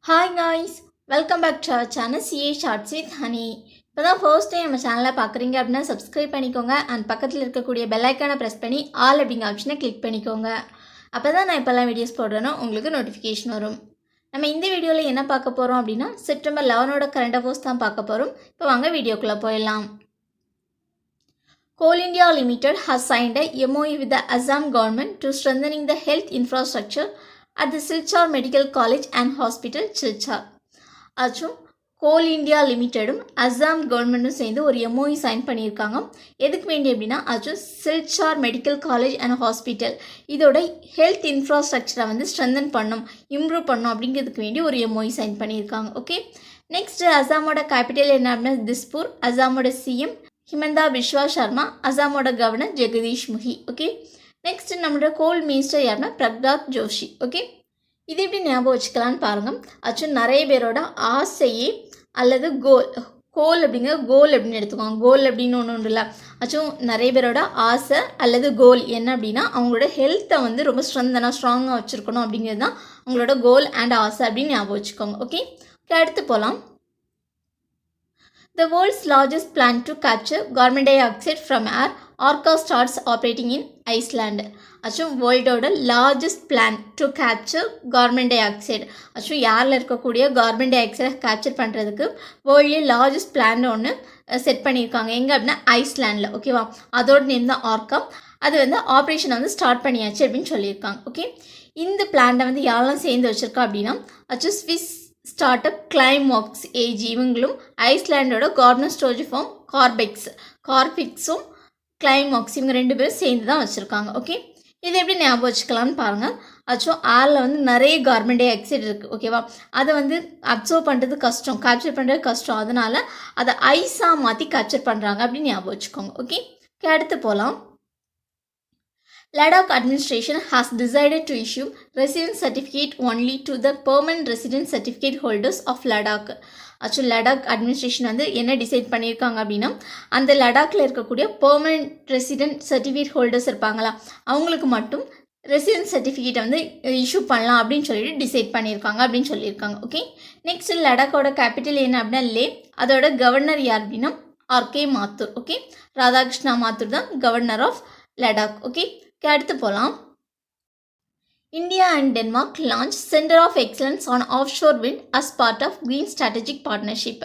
Hi guys, welcome back to our channel sHorTz with Honey. இப்போ தான் first time நம்ம சேனலை பார்க்குறீங்க அப்படின்னா சப்ஸ்கிரைப் பண்ணிக்கோங்க அண்ட் பக்கத்தில் இருக்கக்கூடிய பெல் ஐக்கானை ப்ரெஸ் பண்ணி ஆல் அப்படிங்கிற ஆப்ஷனை கிளிக் பண்ணிக்கோங்க. அப்போ தான் நான் இப்போல்லாம் வீடியோஸ் போடுறேனோ உங்களுக்கு நோட்டிஃபிகேஷன் வரும். நம்ம இந்த வீடியோவில் என்ன பார்க்க போகிறோம் அப்படின்னா செப்டம்பர் 11 கரண்ட் அஃபேர்ஸ் தான் பார்க்க போகிறோம். இப்போ வாங்க வீடியோக்குள்ளே போயிடலாம். Coal India Limited has signed a MOU with the Assam government to strengthening the health infrastructure at the sHorTz Medical College and Hospital, Silchar. ஆச்சும் கோல் இந்தியா லிமிட்டடும் அஸ்ஸாம் கவர்மெண்ட்டும் சேர்ந்து ஒரு எம்ஓஇ சைன் பண்ணியிருக்காங்க. எதுக்கு வேண்டி அப்படின்னா ஆச்சும் Silchar medical college and hospital இதோட ஹெல்த் இன்ஃப்ராஸ்ட்ரக்சரை வந்து ஸ்ட்ரென்தன் பண்ணும், இம்ப்ரூவ் பண்ணும் அப்படிங்கிறதுக்கு வேண்டி ஒரு எம்ஓஇ சைன் பண்ணியிருக்காங்க. ஓகே, நெக்ஸ்ட்டு அஸ்ஸாமோட கேபிட்டல் என்ன அப்படின்னா திஸ்பூர், அஸ்ஸாமோட சிஎம் ஹிமந்தா பிஸ்வா சர்மா, அஸ்ஸாமோட governor Jagdish Mukhi. Okay, next நம்மளோட கோல் மினிஸ்டர் யாருன்னா பிரகலாத் ஜோஷி. ஓகே, இது எப்படி ஞாபகம் வச்சுக்கலான்னு பாருங்கள். ஆச்சும் நிறைய பேரோட ஆசையே அல்லது கோல் அப்படிங்கிற கோல் அப்படின்னு எடுத்துக்கோங்க. கோல் அப்படின்னு ஒன்று இல்லை. ஆச்சும் நிறைய பேரோட ஆசை அல்லது கோல் என்ன அப்படின்னா அவங்களோட ஹெல்த்தை வந்து ரொம்ப ஸ்ட்ராங்காக வச்சுருக்கணும் அப்படிங்கிறது தான் அவங்களோட கோல் அண்ட் ஆசை அப்படின்னு ஞாபகம் வச்சுக்கோங்க. ஓகே, அடுத்து போகலாம். The world's largest plant to capture carbon dioxide from air, Orca starts operating in Iceland. ஆச்சும் வேர்ல்டோட largest plan to capture carbon dioxide. ஆச்சும் ஏரில் இருக்கக்கூடிய கார்பன் டை ஆக்சைடை கேப்சர் பண்ணுறதுக்கு வேர்ல்ட்லேயே லார்ஜஸ்ட் பிளான் ஒன்று செட் பண்ணியிருக்காங்க. எங்கே அப்படின்னா ஐஸ்லாண்டில். ஓகேவா, அதோட நேம் தான் ஆர்கா. அது வந்து ஆப்ரேஷனை வந்து ஸ்டார்ட் பண்ணியாச்சு அப்படின்னு சொல்லியிருக்காங்க. ஓகே, இந்த பிளான்ட்டை வந்து யாரெல்லாம் சேர்ந்து வச்சுருக்கா அப்படின்னா ஆச்சும் Swiss start up climax age இவங்களும் ஐஸ்லாண்டோட கார்பன் ஸ்டோரேஜ் ஃபார்ம் கார்பிக்ஸும் கிளைமாக்ஸ் இவங்க ரெண்டு பேரும் சேர்ந்து தான் வச்சுருக்காங்க. ஓகே, இது எப்படி ஞாபகம் வச்சுக்கலாம்னு பாருங்கள். ஆச்சும் ஏரில் வந்து நிறைய கார்பன் டை ஆக்சைடு இருக்குது. ஓகேவா, அதை வந்து அப்சர்வ் பண்ணுறது கஷ்டம், கேப்சர் பண்ணுறது கஷ்டம். அதனால் அதை ஐஸாக மாற்றி கேப்சர் பண்ணுறாங்க அப்படின்னு ஞாபகம் வச்சுக்கோங்க. ஓகே, அடுத்து போகலாம். Ladakh administration has decided to issue residence certificate only to the permanent residence certificate holders of Ladakh. Actually Ladakh administration வந்து என்ன டிசைட் பண்ணியிருக்காங்க அப்படின்னா அந்த லடாக்கில் இருக்கக்கூடிய பெர்மனன்ட் ரெசிடென்ட் சர்டிஃபிகேட் ஹோல்டர்ஸ் இருப்பாங்களா அவங்களுக்கு மட்டும் ரெசிடென்ட் சர்டிஃபிகேட்டை வந்து இஷ்யூ பண்ணலாம் அப்படின்னு சொல்லிட்டு டிசைட் பண்ணியிருக்காங்க அப்படின்னு சொல்லியிருக்காங்க. ஓகே, நெக்ஸ்ட் லடாக்கோட கேபிட்டல் என்ன அப்படின்னா லே, அதோட கவர்னர் யார் அப்படின்னா ஆர்கே மாத்தூர். ஓகே, ராதாகிருஷ்ணா மாத்தூர் தான் கவர்னர் ஆஃப் லடாக். ஓகே, அடுத்து போகலாம். India and Denmark launch centre of excellence on off shore wind as part of green strategic partnership.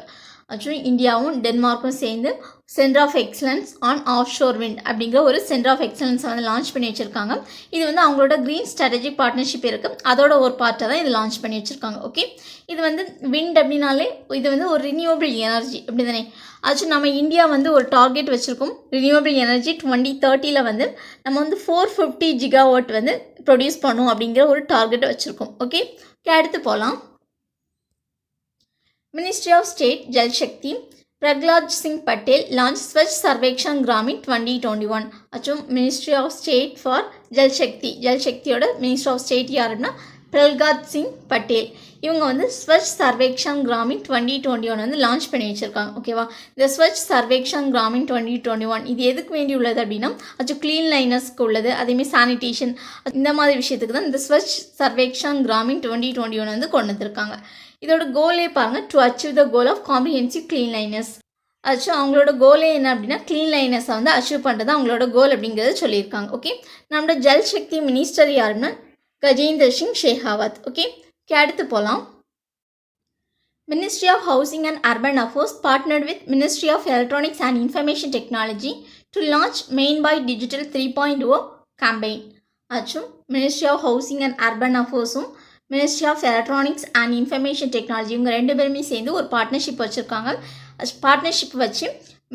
Actually இந்தியாவும் டென்மார்க்கும் சேர்ந்து centre of excellence on off shore wind அப்படிங்கிற ஒரு சென்டர் ஆஃப் எக்ஸலன்ஸை வந்து launch பண்ணி வச்சுருக்காங்க. இது வந்து அவங்களோட க்ரீன் ஸ்ட்ராட்டஜிக் பார்ட்னர்ஷிப் இருக்குது, அதோட ஒரு பார்ட்டை தான் இது லான்ச் பண்ணி வச்சுருக்காங்க. ஓகே, இது வந்து விண்ட் அப்படின்னாலே இது வந்து ஒரு ரினியூவபிள் எனர்ஜி அப்படி தானே. ஆக்சுவலி நம்ம இந்தியா வந்து ஒரு டார்கெட் வச்சுருக்கோம் ரினியூவபிள் எனர்ஜி 2030 வந்து நம்ம வந்து 450 GW வந்து ப்ரொடியூஸ் பண்ணும் அப்படிங்கிற ஒரு டார்கெட் வச்சுருக்கோம். ஓகே, அடுத்து போகலாம். Ministry of State Jal Shakti Praglad Singh Patel launched Swachh Sarvekshan Gramin 2021. ஆச்சும் ministry of state for Jal சக்தியோட மினிஸ்ட்ரி ஆஃப் ஸ்டேட் யாருன்னா பிரகலாத் சிங் பட்டேல். இவங்க வந்து ஸ்வச் சர்வேக்ஷன் கிராமின் 2021 வந்து லான்ச் பண்ணி வச்சுருக்காங்க. ஓகேவா, இந்த ஸ்வச் சர்வேக்ஷன் கிராமின் 2021 இது எதுக்கு வேண்டி உள்ளது அப்படின்னா அது க்ளீன் லைனர்ஸ்க்கு உள்ளது, அதேமாதிரி சானிடேஷன் இந்த மாதிரி விஷயத்துக்கு தான் இந்த ஸ்வச் சர்வேக்ஷன் கிராமின் 2021 வந்து கொண்டு வந்திருக்காங்க. இதோட கோலே பாருங்கள், to achieve the goal of comprehensive clean liners. Actually அவங்களோட கோலே என்ன அப்படின்னா க்ளீன் லைனர்ஸை வந்து அச்சீவ் பண்ணுறது அவங்களோட கோல் அப்படிங்கிறத சொல்லியிருக்காங்க. ஓகே, நம்மளோட ஜல் சக்தி மினிஸ்டர் யாருன்னா கஜேந்தர் சிங் ஷெகாவத். ஓகே, அடுத்து போகலாம். Ministry of housing and urban affairs partnered with ministry of electronics and information technology to launch Main Bhi digital 3.0 campaign. ஆச்சும் ministry of housing and urban அஃபேர்ஸும் ministry of electronics and information technology இவங்க ரெண்டு பேருமே சேர்ந்து ஒரு பார்ட்னர்ஷிப் வச்சுருக்காங்க. பார்ட்னர்ஷிப் வச்சு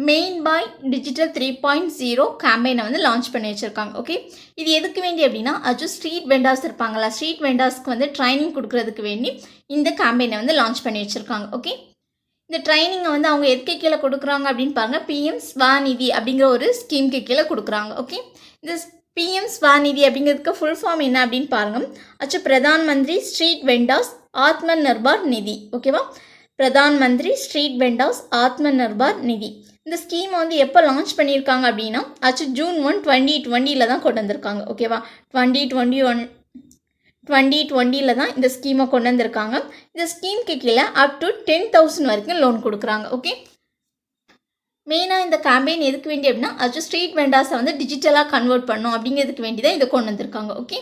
main Bhi digital 3.0 கேம்பெயினை வந்து லான்ச் பண்ணி வச்சுருக்காங்க. ஓகே, இது எதுக்கு வேண்டி அப்படின்னா அது ஸ்ட்ரீட் வெண்டார்ஸ் இருப்பாங்களா, ஸ்ட்ரீட் வெண்டார்ஸ்க்கு வந்து ட்ரைனிங் கொடுக்குறதுக்கு வேண்டி இந்த கேம்பெயினை வந்து லான்ச் பண்ணி வச்சுருக்காங்க. ஓகே, இந்த ட்ரைனிங்கை வந்து அவங்க எதுக்கு கீழே கொடுக்குறாங்க அப்படின்னு பாருங்கள், பிஎம் ஸ்வநிதி அப்படிங்கிற ஒரு ஸ்கீமுக்கு கீழே கொடுக்குறாங்க. ஓகே, இந்த பிஎம் ஸ்வநிதி அப்படிங்கிறதுக்கு ஃபுல் ஃபார்ம் என்ன அப்படின்னு பாருங்கள். ஆச்சு பிரதான் மந்திரி ஸ்ட்ரீட் வெண்டார்ஸ் ஆத்ம நிர்பார் நிதி. ஓகேவா, பிரதான் மந்திரி ஸ்ட்ரீட் வெண்டார்ஸ் ஆத்ம நிர்பார் நிதி. இந்த ஸ்கீமை வந்து எப்போ லான்ச் பண்ணியிருக்காங்க அப்படின்னா ஆச்சு ஜூன் 1, 2020 தான் கொண்டு வந்திருக்காங்க. ஓகேவா, 2021 2020 தான் இந்த ஸ்கீமை கொண்டு வந்திருக்காங்க. இந்த ஸ்கீமுக்கு கீழே அப் டு 10,000 வரைக்கும் லோன் கொடுக்குறாங்க. ஓகே, மெயினாக இந்த கேம்பெயின் எதுக்கு வேண்டி அப்படின்னா அது ஸ்ட்ரீட் வெண்டாஸை வந்து டிஜிட்டலாக கன்வெர்ட் பண்ணும் அப்படிங்கிறதுக்கு வேண்டி தான் இதை கொண்டு வந்திருக்காங்க. ஓகே,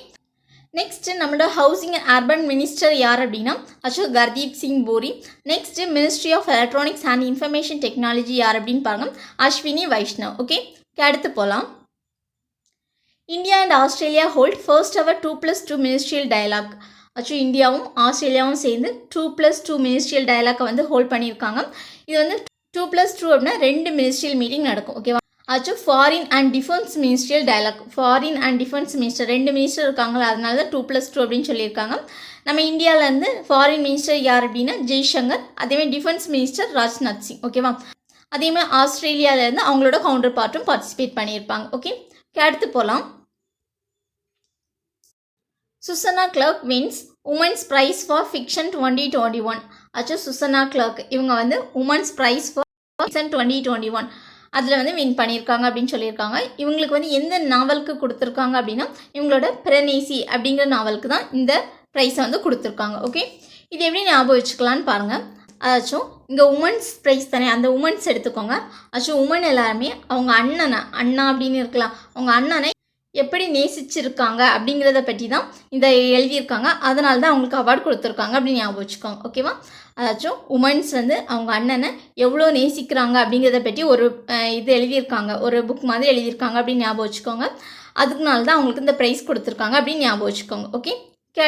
நெக்ஸ்ட் நம்மளோட ஹவுசிங் அண்ட் அர்பன் மினிஸ்டர் யார் அப்படின்னா Hardeep Singh Puri. Next ministry of electronics and information technology யார் அப்படின்னு பாருங்க, அஸ்வினி வைஷ்ணவ். ஓகே, அடுத்து போகலாம். India and Australia hold first ever 2+2 ministerial dialogue. இந்தியாவும் ஆஸ்திரேலியாவும் சேர்ந்து 2+2 மினிஸ்ட்ரியல் டயலாக்கை வந்து ஹோல்ட் பண்ணியிருக்காங்க. இது வந்து 2+2 அப்படின்னா 2 மினிஸ்ட்ரியல் மீட்டிங் நடக்கும். ஓகேவா, foreign and defence ministerial dialogue. Foreign and defence minister 2 minister இருக்காங்களா, அதனால தான் 2+2 அப்படின்னு சொல்லியிருக்காங்க. நம்ம இந்தியாவிலேருந்து ஃபாரின் மினிஸ்டர் யார் அப்படின்னா ஜெய்சங்கர், அதேமாதிரி டிஃபென்ஸ் மினிஸ்டர் ராஜ்நாத் சிங். ஓகேவா, அதேமாதிரி ஆஸ்திரேலியாவிலேருந்து அவங்களோட கவுண்டர் பார்ட்டும் பார்ட்டிசிபேட் பண்ணியிருப்பாங்க. ஓகே, அடுத்து போகலாம். Susanna Clarke wins women's prize for fiction 2021. Susanna Clarke இவங்க வந்து உமன்ஸ் ப்ரைஸ் ஃபார் ஃபிக்ஷன் 2021 அதில் வந்து வின் பண்ணியிருக்காங்க அப்படின்னு சொல்லியிருக்காங்க. இவங்களுக்கு வந்து எந்த நாவலுக்கு கொடுத்துருக்காங்க அப்படின்னா இவங்களோட பிரனேசி அப்படிங்கிற நாவலுக்கு தான் இந்த ப்ரைஸை வந்து கொடுத்துருக்காங்க. ஓகே, இது எப்படி ஞாபகம் வச்சுக்கலான்னு பாருங்கள். இங்கே உமன்ஸ் ப்ரைஸ் தானே, அந்த உமன்ஸ் எடுத்துக்கோங்க. உமன் எல்லாருமே அவங்க அண்ணா அப்படின்னு இருக்கலாம், அவங்க அண்ணனை எப்படி நேசிச்சிருக்காங்க அப்படிங்கிறத பற்றி தான் இதை எழுதியிருக்காங்க. அதனால தான் அவங்களுக்கு அவார்டு கொடுத்துருக்காங்க அப்படின்னு ஞாபகம் வச்சுக்கோங்க. ஓகேவா, உமன்ஸ் வந்து அவங்க அண்ணனை எவ்வளோ நேசிக்கிறாங்க அப்படிங்கிறத பற்றி ஒரு இது எழுதியிருக்காங்க, ஒரு புக் மாதிரி எழுதியிருக்காங்க அப்படின்னு ஞாபகம் வச்சுக்கோங்க. அதுக்குனால தான் அவங்களுக்கு இந்த ப்ரைஸ் கொடுத்துருக்காங்க அப்படின்னு ஞாபகம் வச்சுக்கோங்க. ஓகே,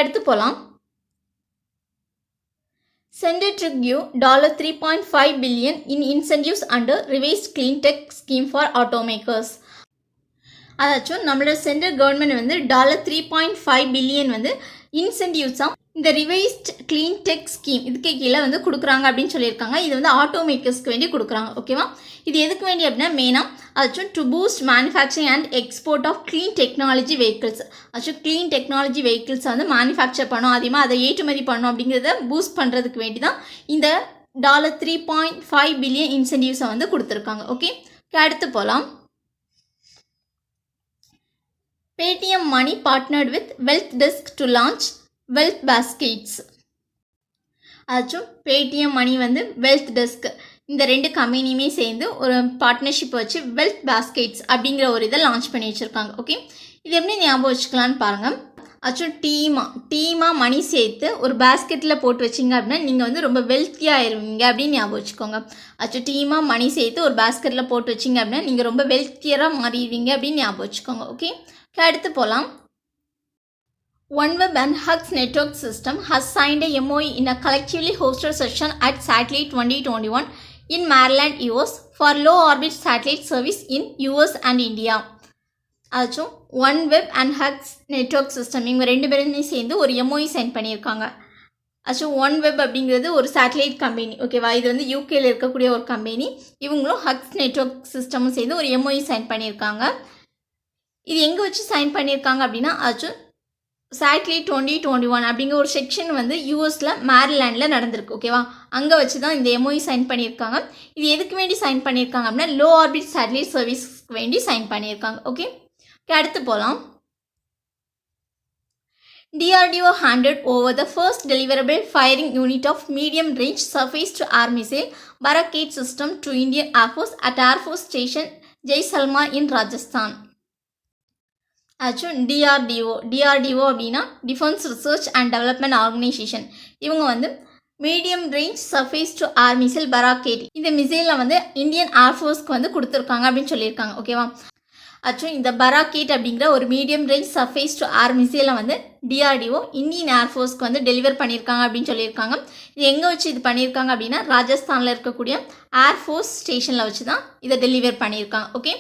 அடுத்து போகலாம். Center to give $3.5 billion in incentives under revised clean tech scheme for automakers. நம்மளோட சென்ட்ரல் கவர்மெண்ட் வந்து $3.5 பில்லியன் வந்து இன்சென்டிவ்ஸாக இந்த ரிவைஸ்ட் க்ளீன் டெக் ஸ்கீம் இதுக்கு கீழே வந்து கொடுக்குறாங்க அப்படின்னு சொல்லியிருக்காங்க. இது வந்து ஆட்டோமேக்கர்ஸ்க்கு வேண்டி கொடுக்குறாங்க. ஓகேவா, இது எதுக்கு வேண்டி அப்படின்னா மெயினாக to boost manufacturing and export of clean technology vehicles. Clean technology வெஹிக்கிள்ஸை வந்து மேனுஃபேக்சர் பண்ணோம், அதிகமாக அதை ஏற்றுமதி பண்ணோம் அப்படிங்கிறத பூஸ்ட் பண்ணுறதுக்கு வேண்டி தான் இந்த $3.5 பில்லியன் இன்சென்டிவ்ஸை வந்து கொடுத்துருக்காங்க. ஓகே, அடுத்து போகலாம். Paytm Money partnered with Wealth Desk to launch Wealth Baskets. Paytm Money வந்து Wealth Desk இந்த 2 கம்பெனியுமே சேர்ந்து ஒரு பார்ட்னர்ஷிப் வச்சு Wealth Baskets அப்படிங்கிற ஒரு இதை லான்ச் பண்ணி வச்சுருக்காங்க. ஓகே, இது எப்படி ஞாபகம் வச்சுக்கலான்னு பாருங்கள். டீமாக மணி சேர்த்து ஒரு பேஸ்கெட்டில் போட்டு வச்சிங்க அப்படின்னா நீங்கள் வந்து ரொம்ப வெல்த்தியாக ஆயிருவீங்க அப்படின்னு ஞாபகம் வச்சுக்கோங்க. டீமாக மணி சேர்த்து ஒரு பேஸ்கெட்டில் போட்டு வச்சிங்க அப்படின்னா நீங்கள் ரொம்ப வெல்த்தியராக மாறிடுவீங்க அப்படின்னு ஞாபகம் வச்சுக்கோங்க. ஓகே, அடுத்து போகலாம். OneWeb and Hugs Network System has signed a MOU in a collectively hosted session at Satellite 2021 in Maryland, US for low orbit satellite service in US and India. OneWeb and Hugs Network System இவங்க 2 பேருமே சேர்ந்து ஒரு MOU sign பண்ணியிருக்காங்க. OneWeb அப்படிங்கிறது ஒரு satellite company. ஓகேவா, இது வந்து யூகேல இருக்கக்கூடிய ஒரு கம்பெனி. இவங்களும் ஹக்ஸ் நெட்வொர்க் சிஸ்டமும் சேர்ந்து ஒரு MOU சைன் பண்ணியிருக்காங்க. இது எங்கே வச்சு சைன் பண்ணியிருக்காங்க அப்படின்னா சேட்டலைட் 2021 அப்படிங்கிற ஒரு செக்ஷன் வந்து யூஎஸில் மேரிலேண்டில் நடந்திருக்கு. ஓகேவா, அங்கே வச்சு தான் இந்த MOU சைன் பண்ணியிருக்காங்க. இது எதுக்கு வேண்டி சைன் பண்ணியிருக்காங்க அப்படின்னா லோ ஆர்பிட் சேட்டலைட் சர்வீஸ்க்கு வேண்டி சைன் பண்ணியிருக்காங்க. ஓகே, அடுத்து போகலாம். DRDO handed over the first deliverable firing unit of medium range surface to air missile Barakat system to Indian Air Force at Air Force Station Jaisalmer in Rajasthan. DRDO அப்படின்னா defence research and development organisation. இவங்க வந்து medium range surface to air missile Barak eight இந்த மிசைலில் வந்து Indian ஏர்ஃபோர்ஸ்க்கு வந்து கொடுத்துருக்காங்க அப்படின்னு சொல்லியிருக்காங்க. ஓகேவா, இந்த பராக்கேட் அப்படிங்கிற ஒரு medium range surface to air மிசைலை வந்து DRDO இந்தியன் ஏர்ஃபோர்ஸ்க்கு வந்து டெலிவர் பண்ணியிருக்காங்க அப்படின்னு சொல்லியிருக்காங்க. இது எங்கே வச்சு இது பண்ணியிருக்காங்க அப்படின்னா ராஜஸ்தானில் இருக்கக்கூடிய ஏர்ஃபோர்ஸ் ஸ்டேஷனில் வச்சு தான் இதை டெலிவர் பண்ணியிருக்காங்க. ஓகே,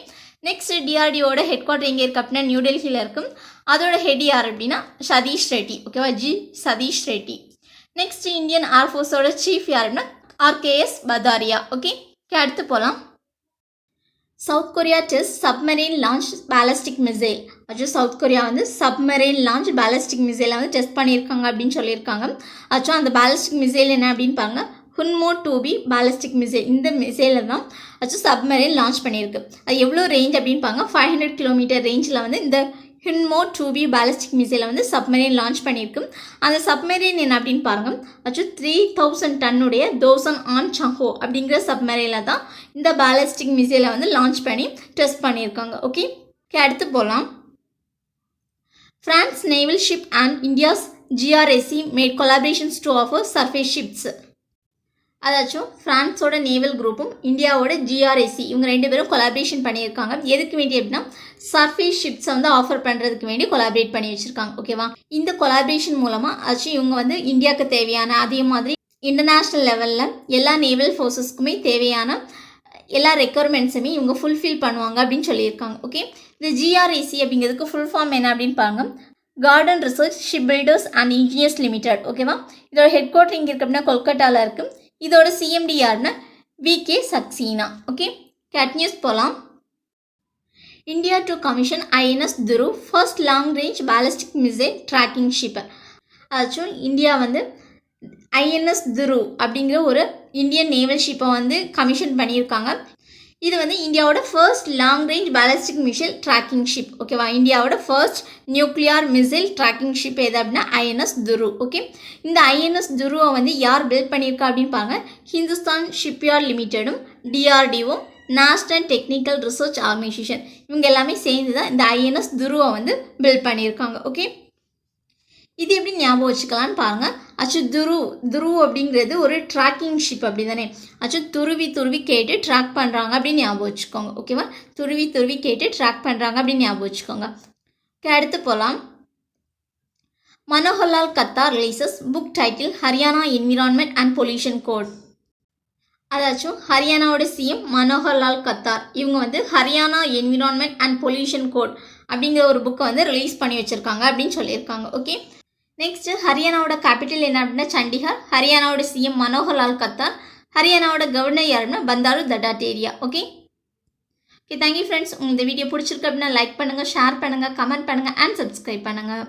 நெக்ஸ்ட் DRDOட ஹெட் குவார்ட்டர் எங்கே இருக்குது அப்படின்னா நியூ டெல்லியில் இருக்கும். அதோட ஹெட் யார் அப்படின்னா சதீஷ் ரெட்டி. ஓகேவா, சதீஷ் ரெட்டி. நெக்ஸ்ட் இந்தியன் ஏர்ஃபோர்ஸோட சீஃப் யார் அப்படின்னா RKS பதாரியா. ஓகே, அடுத்து போகலாம். South Korea test submarine launch ballistic missile. South Korea வந்து சப்மரைன் லான்ச் பேலஸ்டிக் மிசைலை வந்து டெஸ்ட் பண்ணியிருக்காங்க அப்படின்னு சொல்லியிருக்காங்க. அந்த பேலஸ்டிக் மிசைல் என்ன அப்படின்னு பாருங்க, ஹுன்மோ 2B பேலஸ்டிக் மிசைல். இந்த மிசைலில் தான் சப்மரைன் லான்ச் பண்ணியிருக்கு. அது எவ்வளோ ரேஞ்ச் அப்படின்னு பாருங்க, 500 கிலோமீட்டர் ரேஞ்சில் வந்து இந்த ஹின்மோ 2B பேலிஸ்டிக் மிசைலை வந்து சப்மரீன் லான்ச் பண்ணியிருக்கு. அந்த சப்மரீன் என்ன அப்படின்னு பாருங்கள். ஆக்சுவலி 3000 டன்னுடைய தோசன் ஆன் சஹோ அப்படிங்கிற சப்மரீனில் தான் இந்த பேலிஸ்டிக் மிசைலை வந்து லான்ச் பண்ணி டெஸ்ட் பண்ணியிருக்காங்க. ஓகே, அடுத்து போகலாம். France naval ship and India's GRSC made collaborations to offer surface ships. அதாச்சும் ஃப்ரான்ஸோட நேவல் குரூப்பும் இந்தியாவோட ஜிஆர்எஸ்சி இவங்க 2 பேரும் கொலாபரேஷன் பண்ணியிருக்காங்க. எதுக்கு வேண்டி அப்படின்னா சர்ஃபேஸ் ஷிப்ஸை வந்து ஆஃபர் பண்ணுறதுக்கு வேண்டி கொலாபரேட் பண்ணி வச்சுருக்காங்க. ஓகேவா, இந்த கொலாபரேஷன் மூலமாக ஆச்சு இவங்க வந்து இந்தியாவுக்கு தேவையான அதே மாதிரி இன்டர்நேஷ்னல் லெவலில் எல்லா நேவல் ஃபோர்ஸஸ்க்குமே தேவையான எல்லா ரெக்குயர்மெண்ட்ஸுமே இவங்க ஃபுல்ஃபில் பண்ணுவாங்க அப்படின்னு சொல்லியிருக்காங்க. ஓகே, இந்த ஜிஆர்எஸ்சி அப்படிங்கிறதுக்கு ஃபுல் ஃபார்ம் என்ன அப்படின்னு பாருங்க. Garden research ship builders and engineers limited. ஓகேவா, இதோட ஹெட் குவார்ட்டர் இங்கே இருக்கு அப்படின்னா கொல்கட்டாவில் இருக்குது. இதோட சிஎம்டி யாருன்னா விகே சக்சீனா. ஓகே, கேட் நியூஸ் போகலாம். India to commission INS Dhruv first long range ballistic missile tracking ship. அதாச்சும் இந்தியா வந்து ஐஎன்எஸ் துரு அப்படிங்கிற ஒரு இந்தியன் நேவல் ஷிப்பை வந்து கமிஷன் பண்ணியிருக்காங்க. இது வந்து இந்தியாவோட first long range ballistic missile tracking ship. ஓகேவா, இந்தியாவோட first nuclear missile tracking ship எது அப்படின்னா ஐஎன்எஸ் துரு. ஓகே, இந்த ஐஎன்எஸ் துருவை வந்து யார் பில்ட் பண்ணியிருக்கா அப்படின்னு பாருங்க. ஹிந்துஸ்தான் ஷிப்யார்ட் லிமிடெடும் DRDO national technical research organisation இவங்க எல்லாமே சேர்ந்து தான் இந்த ஐஎன்எஸ் துருவை வந்து பில்ட் பண்ணியிருக்காங்க. ஓகே, இது எப்படி ஞாபகம் வச்சுக்கலான்னு பாருங்கள். அச்சு துரு அப்படிங்கிறது ஒரு ட்ராக்கிங் ஷிப் அப்படி தானே. அச்சு துருவி கேட்டு ட்ராக் பண்ணுறாங்க அப்படின்னு ஞாபகம் வச்சுக்கோங்க. ஓகேவா, துருவி கேட்டு ட்ராக் பண்ணுறாங்க அப்படின்னு ஞாபகம் வச்சுக்கோங்க. ஓகே, அடுத்து போகலாம். Manoharlal Khattar releases book title Haryana environment and pollution code. அதாச்சும் ஹரியானாவோட சிஎம் மனோகர்லால் கத்தார் இவங்க வந்து Haryana environment and pollution code அப்படிங்கிற ஒரு புக்கை வந்து ரிலீஸ் பண்ணி வச்சுருக்காங்க அப்படின்னு சொல்லியிருக்காங்க. ஓகே, நெக்ஸ்ட்டு ஹரியானாவோட கேபிட்டல் என்ன அப்படின்னா சண்டிகர். ஹரியானாவோட சிஎம் மனோகர்லால் கத்தார். ஹரியானாவோட கவர்னர் யாருன்னா Bandaru Dattatreya. Okay, thank you friends. இந்த வீடியோ பிடிச்சிருக்கு அப்படின்னா லைக் பண்ணுங்கள், ஷேர் பண்ணுங்கள், கமெண்ட் பண்ணுங்கள் அண்ட் சப்ஸ்கிரைப் பண்ணுங்கள்.